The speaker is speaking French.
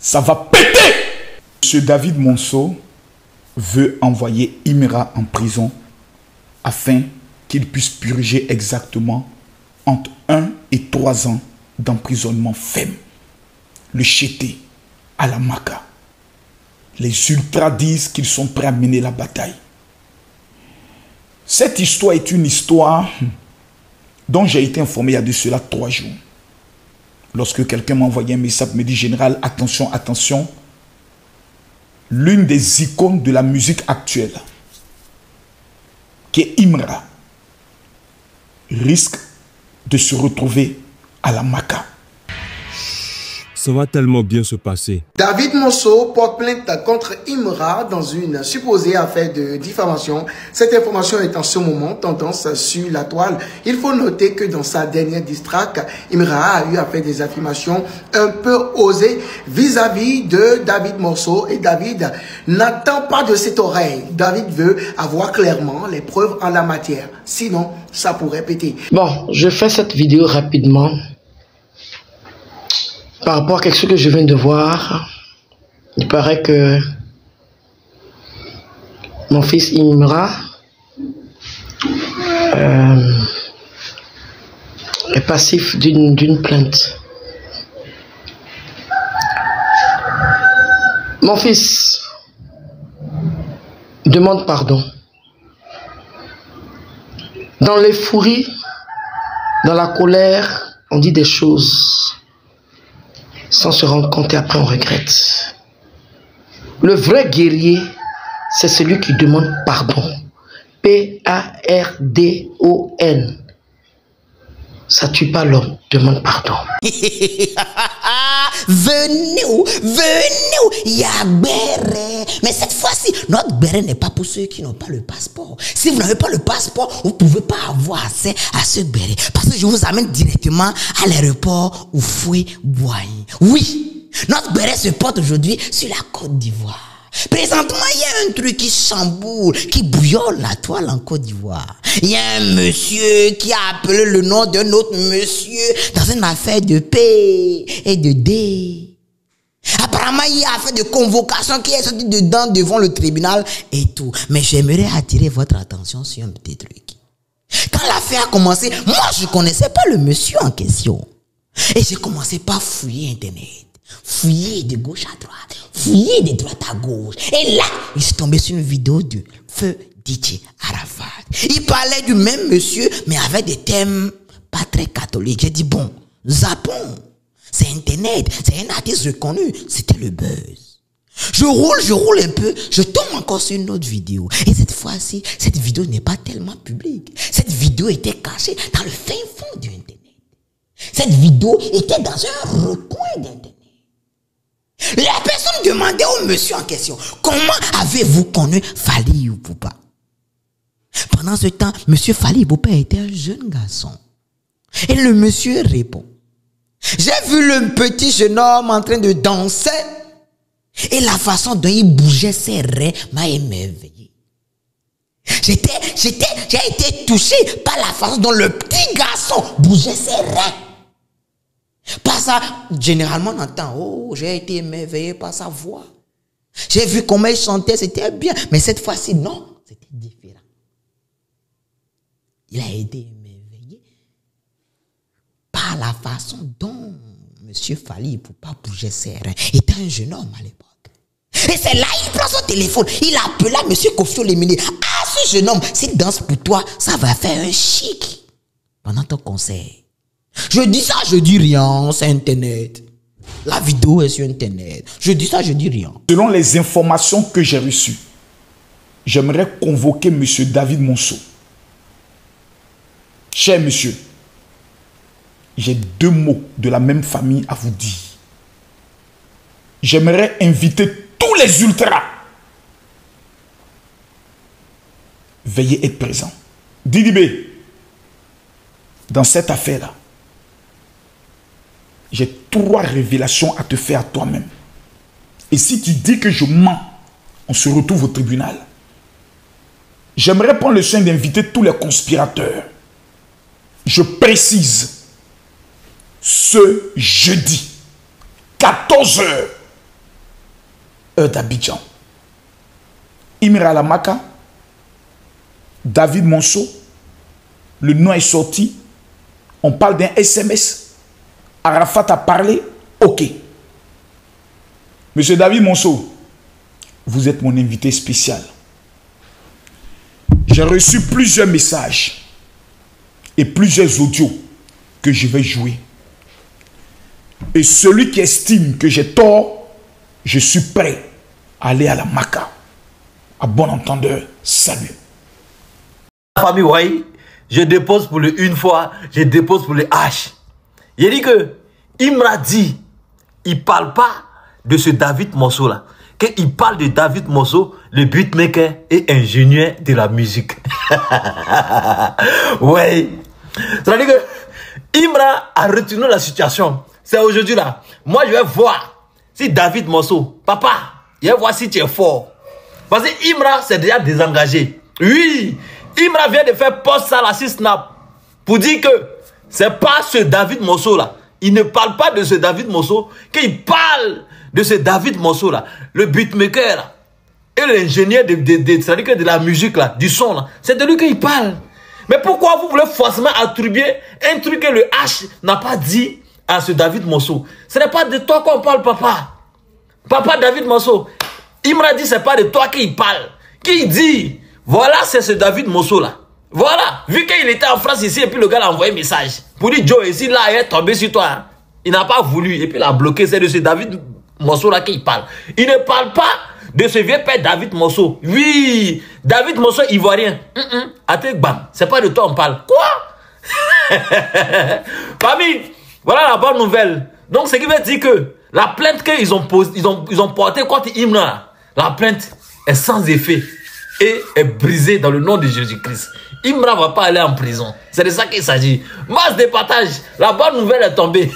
Ça va péter! Monsieur David Monceau veut envoyer Imra en prison afin qu'il puisse purger exactement entre 1 et 3 ans d'emprisonnement ferme. Le chété à la Maca. Les ultras disent qu'ils sont prêts à mener la bataille. Cette histoire est une histoire dont j'ai été informé il y a de cela 3 jours. Lorsque quelqu'un m'a envoyé un message, me dit: général, attention, attention. L'une des icônes de la musique actuelle, qui est Imra, risque de se retrouver à la Maca. Ça va tellement bien se passer. David Monceau porte plainte contre Imra dans une supposée affaire de diffamation. Cette information est en ce moment tendance sur la toile. Il faut noter que dans sa dernière distraque, Imra a eu à faire des affirmations un peu osées vis-à-vis de David Monceau. Et David n'attend pas de cette oreille. David veut avoir clairement les preuves en la matière. Sinon, ça pourrait péter. Bon, je fais cette vidéo rapidement. Par rapport à quelque chose que je viens de voir, il paraît que mon fils Imra est passif d'une plainte. Mon fils demande pardon. Dans l'euphorie, dans la colère, on dit des choses sans se rendre compte et après on regrette. Le vrai guerrier, c'est celui qui demande pardon. P-A-R-D-O-N. Ça tue pas l'homme, demande pardon. Venez, y'a Béré. Mais cette fois-ci, notre Béré n'est pas pour ceux qui n'ont pas le passeport. Si vous n'avez pas le passeport, vous ne pouvez pas avoir accès à ce Béré. Parce que je vous amène directement à l'aéroport Houphouët-Boigny. Oui, notre Béré se porte aujourd'hui sur la Côte d'Ivoire. Présentement, il y a un truc qui chamboule, qui bouillonne la toile en Côte d'Ivoire. Il y a un monsieur qui a appelé le nom d'un autre monsieur dans une affaire de P et de D. Apparemment, il y a affaire de convocation qui est sorti dedans devant le tribunal et tout. Mais j'aimerais attirer votre attention sur un petit truc. Quand l'affaire a commencé, moi, je ne connaissais pas le monsieur en question. Et j'ai commencé par fouiller Internet. Fouiller de gauche à droite, fouiller de droite à gauche. Et là, je suis tombé sur une vidéo de feu DJ Arafat. Il parlait du même monsieur, mais avec des thèmes pas très catholiques. J'ai dit, bon, zappons. C'est Internet, c'est un artiste reconnu. C'était le buzz. Je roule un peu, je tombe encore sur une autre vidéo. Et cette fois-ci, cette vidéo n'est pas tellement publique. Cette vidéo était cachée dans le fin fond de Internet. Cette vidéo était dans un recoin d'Internet. La personne demandait au monsieur en question: comment avez-vous connu Fally Ipupa? Pendant ce temps, monsieur Fally Ipupa était un jeune garçon. Et le monsieur répond: j'ai vu le petit jeune homme en train de danser. Et la façon dont il bougeait ses reins m'a émerveillé. J'ai été touché par la façon dont le petit garçon bougeait ses reins. Pas ça, généralement on entend: oh, j'ai été émerveillé par sa voix. J'ai vu comment il chantait, c'était bien. Mais cette fois-ci, non, c'était différent. Il a été émerveillé par la façon dont monsieur Fally Ipupa bougeait ses reins. Il était un jeune homme à l'époque. Et c'est là, il prend son téléphone, il appela monsieur Koffi Olomide. Ah, ce jeune homme, s'il danse pour toi, ça va faire un chic pendant ton concert. Je dis ça, je dis rien, c'est Internet. La vidéo est sur Internet. Je dis ça, je dis rien. Selon les informations que j'ai reçues, j'aimerais convoquer monsieur David Monceau. Cher monsieur, j'ai 2 mots de la même famille à vous dire. J'aimerais inviter tous les ultras. Veuillez être présents. Didibé, dans cette affaire-là, j'ai 3 révélations à te faire à toi-même. Et si tu dis que je mens, on se retrouve au tribunal. J'aimerais prendre le soin d'inviter tous les conspirateurs. Je précise, ce jeudi, 14 h, heure d'Abidjan. Imra Lamaka, David Monceau, le nom est sorti. On parle d'un SMS. Arafat a parlé. Ok. Monsieur David Monceau, vous êtes mon invité spécial. J'ai reçu plusieurs messages et plusieurs audios que je vais jouer. Et celui qui estime que j'ai tort, je suis prêt à aller à la Maka. À bon entendeur, salut. La famille, ouais, je dépose pour le une fois, je dépose pour le H. Il dit que Imra dit, il parle pas de ce David Monceau là. Qu'il parle de David Monceau, le beatmaker et ingénieur de la musique. Ouais. C'est-à-dire que Imra a retenu la situation. C'est aujourd'hui là. Moi, je vais voir si David Monceau, papa, je vais voir si tu es fort. Parce que Imra s'est déjà désengagé. Oui, Imra vient de faire post ça là sur Snap pour dire que c'est pas ce David Monceau là. Il ne parle pas de ce David Monceau, qu'il parle de ce David Monceau là, le beatmaker là, et l'ingénieur de la musique là, du son là. C'est de lui qu'il parle. Mais pourquoi vous voulez forcément attribuer un truc que le H n'a pas dit à ce David Monceau? Ce n'est pas de toi qu'on parle, papa. Papa David Monceau. Il m'a dit, c'est pas de toi qu'il parle. Qui dit, voilà, c'est ce David Monceau là. Voilà. Vu qu'il était en France ici, et puis le gars a envoyé un message. Pour dire, Joe, ici, là, il est tombé sur toi. Hein. Il n'a pas voulu. Et puis il a bloqué. C'est de ce David Monceau là qu'il parle. Il ne parle pas de ce vieux père David Monceau. Oui. David Monceau ivoirien. C'est pas de toi on parle. Quoi? Famille, voilà la bonne nouvelle. Donc, ce qui veut dire que la plainte qu'ils ont portée contre Imra, la plainte est sans effet et est brisée dans le nom de Jésus-Christ. Imra ne va pas aller en prison. C'est de ça qu'il s'agit. Masse de partage. La bonne nouvelle est tombée.